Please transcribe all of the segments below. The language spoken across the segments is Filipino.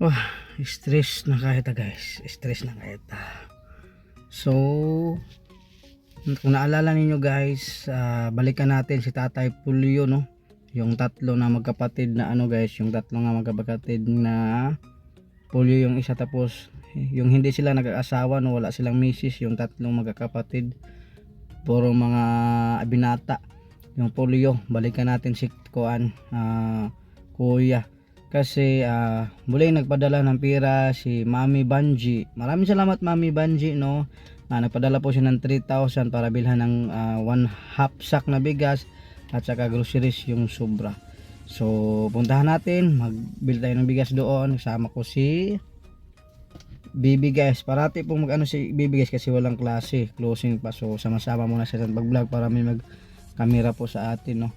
Wah, stress na kahit guys. Stress na kahit. So, kung naalala ninyo guys, balikan natin si Tatay Pulyo, no? Yung tatlo na magkapatid na ano guys, yung tatlo nga magkapatid na Pulyo yung isa, tapos yung hindi sila nag-aasawa, no? Wala silang misis, yung tatlong magkakapatid. Puro mga binata. Yung Pulyo, balikan natin si Kuan, Kuya. Kasi muli nagpadala ng pera si Mami Banji. Maraming salamat Mami Banji, no. Nagpadala po siya ng 3,000 para bilhan ng 1/2 sack na bigas at saka groceries yung sobra. So puntahan natin, magbili tayo ng bigas doon. Kasama ko si Bibi guys. Parati pong mag-ano si Bibi guys kasi walang klase, closing pa. So sama-sama muna sa pag-vlog para may mag-camera po sa atin, no.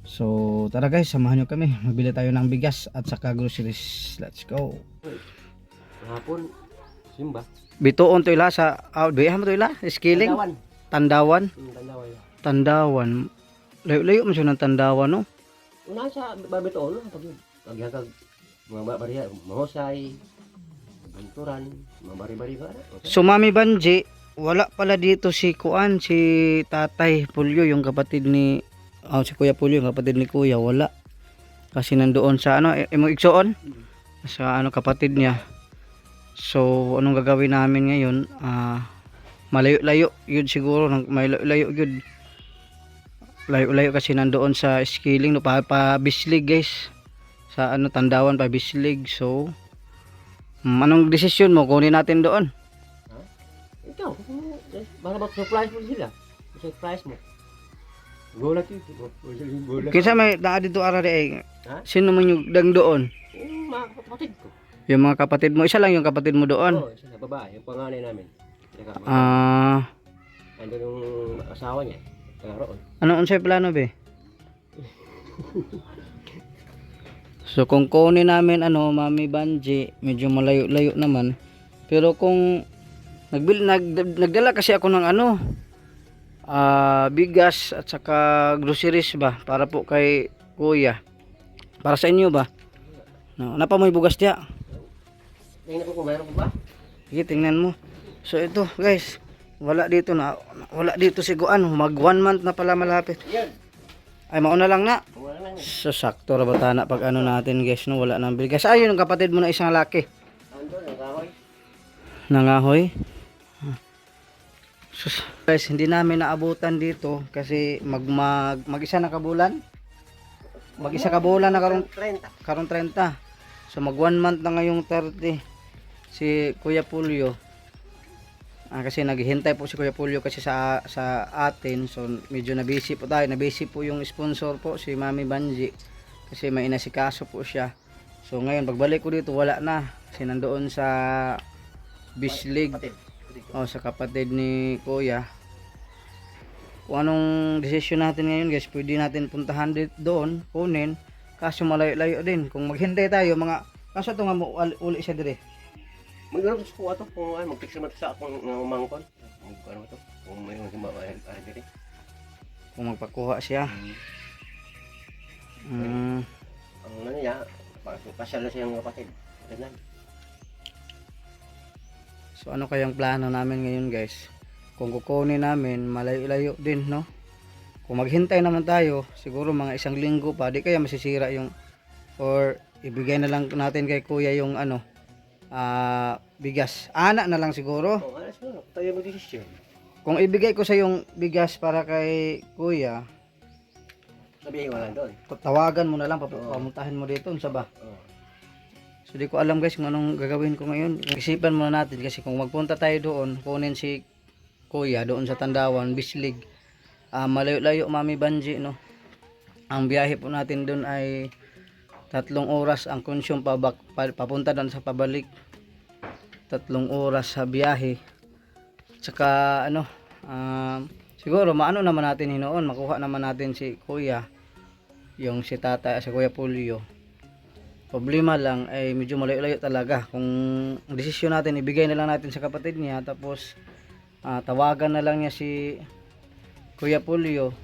So tara guys, samahan nyo kami, magbili tayo ng bigas at saka groceries. Let's go. Hapon, simba. Bituon to ila sa biyahan mo to ila, Skiling. Tandawan. Tandawan. Tandawan. Layo-layo mo siya ng Tandawan, no. Una sa babitoon, paghagag mga bariya, mahusay, banturan, mga bari-bari ba? So Mami Banji, wala pala dito si Kuan, si Tatay Pulyo, yung kapatid ni si Kuya Pulyo, yung kapatid ni Kuya, wala. Kasi nandoon sa ano, imong igsoon sa ano kapatid niya. So anong gagawin namin ngayon? Malayo-layo yun siguro, malayo-layo yun. Layo-layo kasi nandoon sa Skiling, no, pa Bislig guys. Sa ano Tandawan pa Bislig. So anong desisyon mo? Kunin natin doon. Ikaw, para mag-surprise mo sila. Surprise mo. Gulat yun. Kinsa may naa dito arari ay sino man yung dang doon? Yung mga kapatid ko. Yung mga kapatid mo, isa lang yung kapatid mo doon. Oo, isa na babae, yung panganay namin. Andun yung asawa niya. Roon. Ano unsay plano be? So kung kunin namin Mami Banji, medyo malayo-layo naman. Pero kung nagdala kasi ako ng bigas at saka groceries ba para po kay Kuya. Para sa inyo ba? No, napa mo bugas diya? Tingnan ko kung mayroon ba? Sige, tingnan mo. So ito guys, wala dito si Guan, mag 1 month na pala malapit. Yan. Ay mauna lang na. Wala lang. So sakto ra bata na pag natin guys, no, wala nang bigas. Ayun yung kapatid mo na isang laki. Andun, nakahoy. Nangahoy. Sus, guys, hindi namin naabutan dito kasi mag-isa na kabulan. Mag-isa kabulan na karon 30. So mag 1 month na ngayong 30 si Kuya Pulyo. Kasi naghihintay po si Kuya Pulyo kasi sa atin. So medyo na-busy po tayo. Na-busy po yung sponsor po, si Mami Banji. Kasi may inasikaso po siya. So ngayon pagbalik ko dito wala na. Kasi nandoon sa Bislig. Sa kapatid ni Kuya. Kung anong desisyon natin ngayon guys, pwede natin puntahan doon, kunin. Kaso malayo-layo din. Kung maghintay tayo mga, kaso ito nga uli siya dire. Maghanap ko ato kung mag-fix naman sa akong mangkon. Ano to? Kung may mga diri. Kung magpakuha siya. Ang ano niya, pasyal na siya ng kapatid. Ganyan. So ano kayang plano namin ngayon guys? Kung kukunin namin, malayo-layo din, no? Kung maghintay naman tayo, siguro mga 1 linggo pa, di kaya masisira yung, or ibigay na lang natin kay Kuya yung bigas. Anak na lang siguro. Tayo mag-desisyon. Kung ibigay ko sa yung bigas para kay Kuya, sabihin mo lang doon. Tawagan mo na lang, pamuntahin mo dito, unsa ba? So di ko alam guys kung anong gagawin ko ngayon. Isipan muna natin kasi kung magpunta tayo doon, kunin si Kuya doon sa Tandawan, Bislig. Malayo-layo Mami Banji, no. Ang biyahe po natin doon ay 3 oras ang consume papunta doon sa pabalik. 3 oras sa biyahe. Tsaka siguro maano naman natin hinoon, makuha naman natin si Kuya, yung si Tata, si Kuya Pulyo. Problema lang ay medyo malayo-layo talaga. Kung desisyon natin, ibigay na lang natin sa kapatid niya, tapos tawagan na lang niya si Kuya Pulyo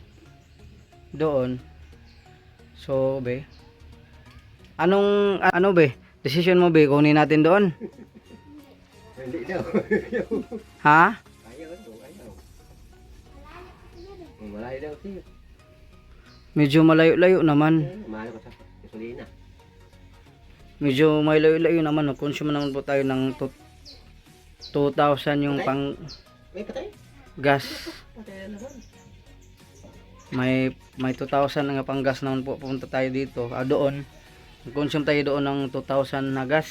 doon. So be, anong be, Decision mo, be, kunin natin doon. Hindi daw. Ha? Ayaw. Malayo daw siya. Medyo malayo-layo naman. Mahal ko sa gasolina. Medyo malayo-layo naman. Consume naman po tayo ng 2,000 yung Okay. pang May patay? gas. Patay na naman. May 2,000 nga pang gas naman po. Pupunta tayo dito. Doon. Consume tayo doon ng 2,000 na gas.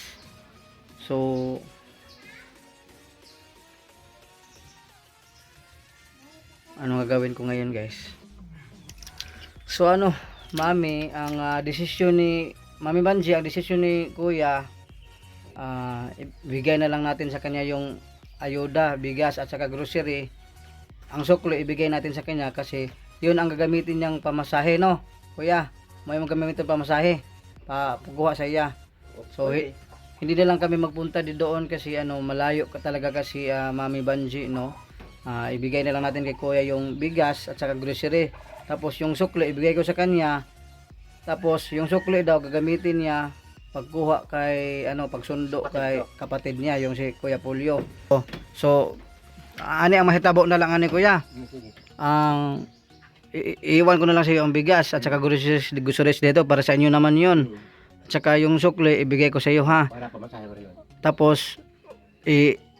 So, ano gagawin ko ngayon, guys? So ano, Mami, ang desisyon ni Mami Banji, ang desisyon ni Kuya, ibigay na lang natin sa kanya yung ayuda, bigas at saka grocery. Ang suklo ibigay natin sa kanya kasi yun ang gagamitin niyang pamasahe, no? Kuya, may gagamitin pamasahe pagkuha sa iya. So hindi na lang kami magpunta di doon kasi malayo ka talaga kasi Mami Banji, no? Ibigay na lang natin kay Kuya yung bigas at saka grocery. Tapos yung sukli ibigay ko sa kanya. Tapos yung sukli daw gagamitin niya pagkuha kay pagsundo kay kapatid niya yung si Kuya Pulyo. So ani ang mahitabo na lang ani Kuya. Ang iiwan ko na lang sa iyo ang bigas at saka groceries dito para sa inyo naman 'yon. At saka yung sukli ibigay ko sa iyo, ha. Para pamasahe ko rin. Tapos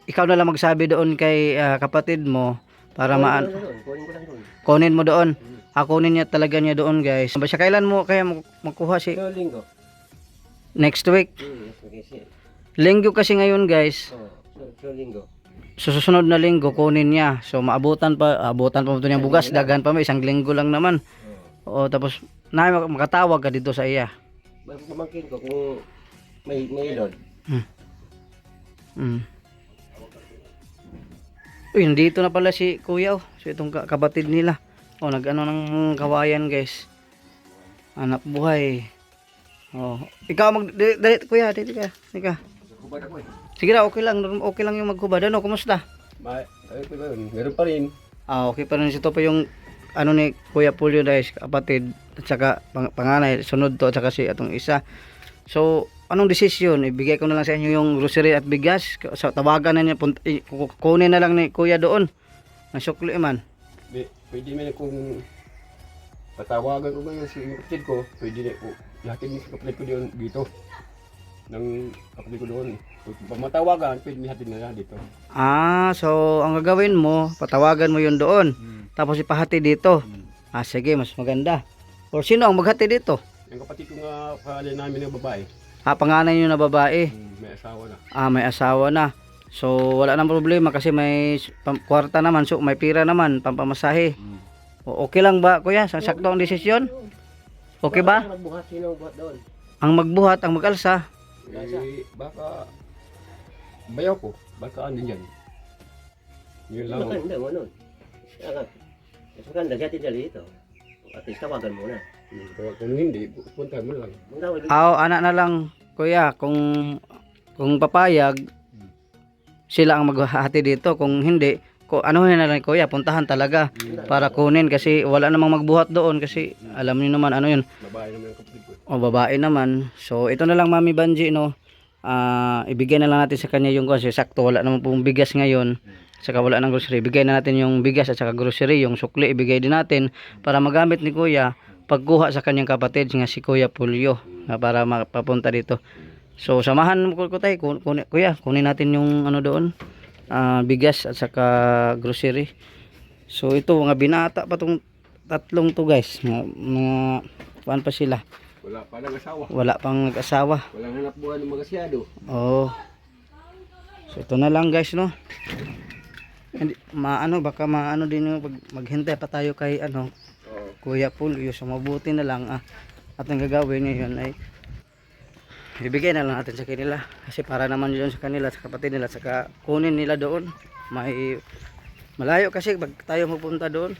ikaw na lang magsabi doon kay kapatid mo para Kunin ko lang doon. kunin mo doon. Kunin niya talaga niya doon, guys. Sa kailan mo kaya makuha si So, linggo. next week? Okay. Linggo kasi ngayon, guys. So, linggo. Sa susunod na linggo kunin niya. So maabutan pa mo ito niyang bugas, dagan pa mo, isang linggo lang naman. O tapos makatawag ka dito sa iya. Pamangkin ko kung may load. Uy, nandito na pala si Kuya, so itong kapatid nila. Nag-ano ng kawayan, guys. Anak buhay. Ikaw Kuya, dito ka. Hubad ako eh. Sige na, okay lang yung maghubad. Kumusta? Meron pa rin. Okay pa rin ito pa yung ni Kuya Pulyo, guys, kapatid at saka panganay, sunod to at saka si atong isa. So, anong desisyon? Ibigay ko na lang sa inyo yung grocery at bigas. So, tawagan na niya, kunin na lang ni Kuya doon. Nasukli man. Pwede man kung patawagan ko ba yung si kapatid ko, pwede na ko. Yakin yung kapatid ko doon dito. Ng kapatid ko doon. Pag matawagan, pwede may hatid na lang dito. So ang gagawin mo, patawagan mo yun doon. Tapos ipahati dito. Sige, mas maganda. O sino ang maghati dito? Yung kapatid ko nga, pangalan namin ng babae. Panganay nyo na babae. May asawa na. May asawa na. So wala nang problema kasi may kwarta naman, so may pira naman, pampamasahe. Okay lang ba, Kuya? Sakto ang desisyon? Okay ba? Magbuhat, sino buhat doon? Ang magbuhat, ang mag-alsa. Baka bayaw ko, baka ano yan. Yun lang. Hindi, ano. Mas maganda, siya tinali ito. At least tawagan mo na. Kung hindi, punta mo lang. Anak na lang, Kuya, kung papayag, sila ang maghahati dito. Kung hindi, anuhin na lang, Kuya, puntahan talaga para kunin kasi wala namang magbuhat doon kasi alam niyo naman ano yun. Babae naman yung kapatid ko. Babae naman. So ito na lang, Mami Banji, no. Ibigay na lang natin sa kanya yung kasi sakto wala naman pong bigas ngayon. Saka wala nang grocery. Ibigay na natin yung bigas at saka grocery, yung sukli ibigay din natin para magamit ni Kuya pagkuha sa kanyang kapatid nga si Kuya Pulyo para mapapunta dito. So samahan mo ko tayo, Kuya, kunin natin yung doon, bigas at saka grocery. So ito mga binata pa tong tatlong to, guys, mga paan pa sila, Wala pa lang asawa. wala pang nag-asawa. Walang hanap buhay ng magasyado. So ito na lang, guys, no. Hindi baka din yung maghintay pa tayo kay Kuya Pulyo. So mabuti na lang at ang gagawin ngayon ay ibigay na lang natin sa kanila kasi para naman yun sa kanila, sa kapatid nila, saka kunin nila doon. May malayo kasi pag tayo magpunta doon.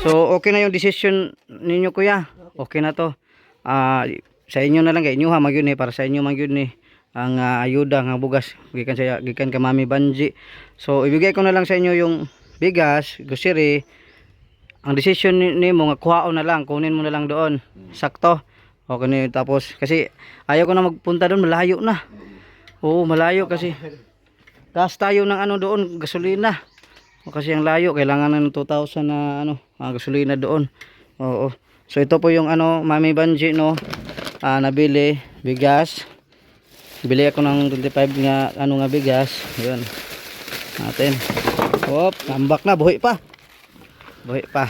So okay na yung decision ninyo kuya. Okay na to. Sa inyo na lang kay inyo ha magyud ni para sa inyo magyud ni ang ayuda nga bugas gikan ka Mami Banji. So ibigay ko na lang sa inyo yung bigas, grocery. Ang decision nimo nga kuhaon na lang, kunin mo na lang doon. Sakto. Okay na yun. Tapos kasi ayaw ko na magpunta doon, malayo na. Oo, malayo kasi. Gas tayo ng ano doon, gasolina. O kasi ang layo, kailangan ng 2,000 na gasolina doon. Oo. So ito po yung Mami Banji no. Nabili bigas. Bili ako ng 25 nga nga bigas. Ayun. Natin. Hop, tambak na, buhi pa. Buhi pa.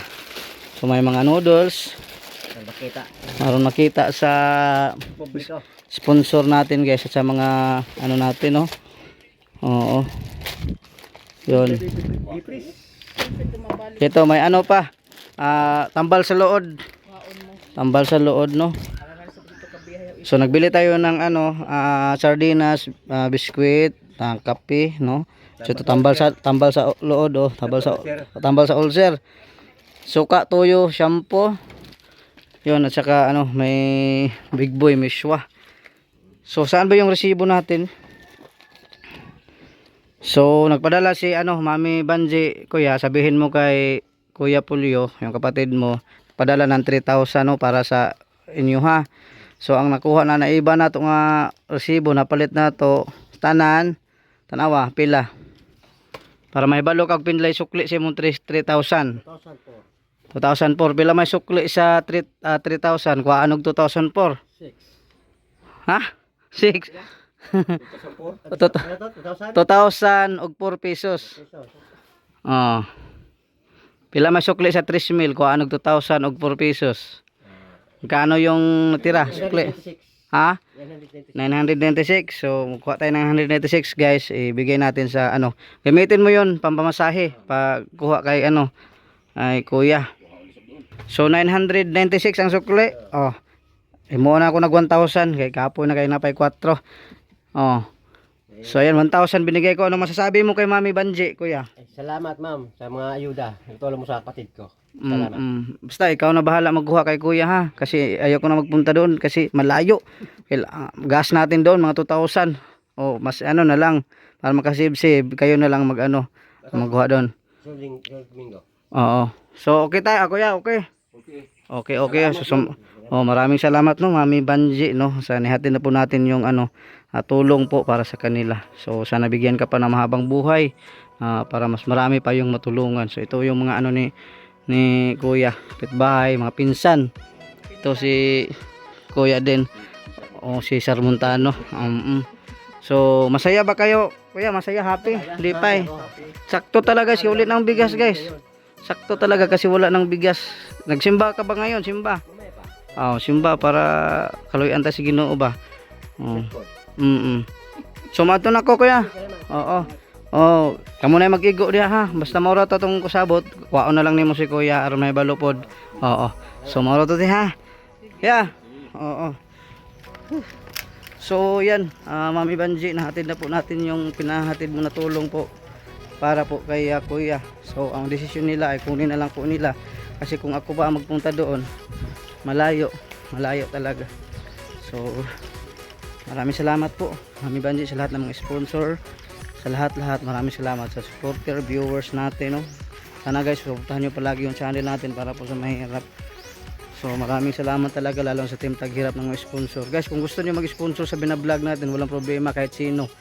So may mga noodles. Maroon makita sa sponsor natin guys at sa mga natin no. Oo. Yun. Ito may pa. Tambal sa lood. Tambal sa lood no. So nagbili tayo ng sardinas, biskwit, kape no. So ito tambal sa lood oh, tambal sa ulcer. Suka, toyo, shampoo. Yun at saka may Big Boy Mishwa. So saan ba yung resibo natin? So nagpadala si Mami Banji, kuya, sabihin mo kay Kuya Pulyo, yung kapatid mo, padala ng 3,000 no para sa inyo ha. So ang nakuha na naiba na to nga resibo, napalit na to tanan, tanawa pila. Para may balo kag pinlay sukli sa imong 3,000. 2004 pila may sukli sa 3,000 kuha anog 2004. 6. Ha? 6. 2,000 og 4 pesos. Oh. Pila may sukli sa 3,000 kuha anog 2,000 og 4 pesos. Kano yung natira sukli? Ha? 996. So kuha tayo ng 196 guys, ibigay natin sa gamitin mo yon pampamasahe pag kuha kay ay kuya. So 996 ang sukli. Oh. Imo na ako nag 1,000 kay kapoy na kay napay 4. Oh. So ayan 1,000 binigay ko. Ano masasabi mo kay Mami Banji, kuya? Salamat ma'am sa mga ayuda. Tulong mo sa kapatid ko. Salamat. Basta ikaw na bahala magkuha kay kuya ha. Kasi ayaw ko na magpunta doon kasi malayo. Gas natin doon mga 2,000. Oh, mas na lang para makasave kayo na lang magkuha doon. Domingo. Oo. So okay tayo, kuya, okay. Okay. So, maraming salamat no, Mami Banji no. Sa nihatid na po natin yung tulong po para sa kanila. So sana bigyan ka pa ng mahabang buhay para mas marami pa yung matulungan. So ito yung mga ni kuya, pitbahay, mga pinsan. Ito si kuya din. O si Sir Montano. So masaya ba kayo? Kuya, masaya, happy, lipay. Sakto talaga si ulit ng bigas guys. Sakto talaga kasi wala ng bigas. Nagsimba ka ba ngayon? Simba. Simba para kaluyan ta si Ginoo ba. So mato na ko kuya. Oo. Kamo na mag-igo diha ha. Basta maura to tong kusabot, kuwaon na lang nimo si kuya aron may balupod. Oo. So maura to ha. Yeah. Oo. So yan, Mami Banji, nahatid na po natin yung pinahatid mo na tulong po para po kay kuya. So ang desisyon nila ay kunin na lang po nila kasi kung ako ba magpunta doon, malayo talaga. So maraming salamat po Mami Banji sa lahat ng mga sponsor, sa lahat maraming salamat sa supporter, viewers natin no. Sana guys, suportahan nyo palagi yung channel natin para po sa mahirap. So maraming salamat talaga lalo sa team Taghirap ng mga sponsor. Guys, kung gusto niyo mag-sponsor sa binablog natin, walang problema kahit sino.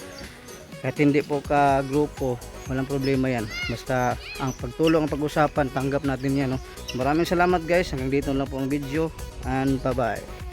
Kahit hindi po ka grupo, walang problema yan. Basta ang pagtulong, ang pag-usapan, tanggap natin yan no. Maraming salamat guys, hanggang dito lang po ang video and bye bye.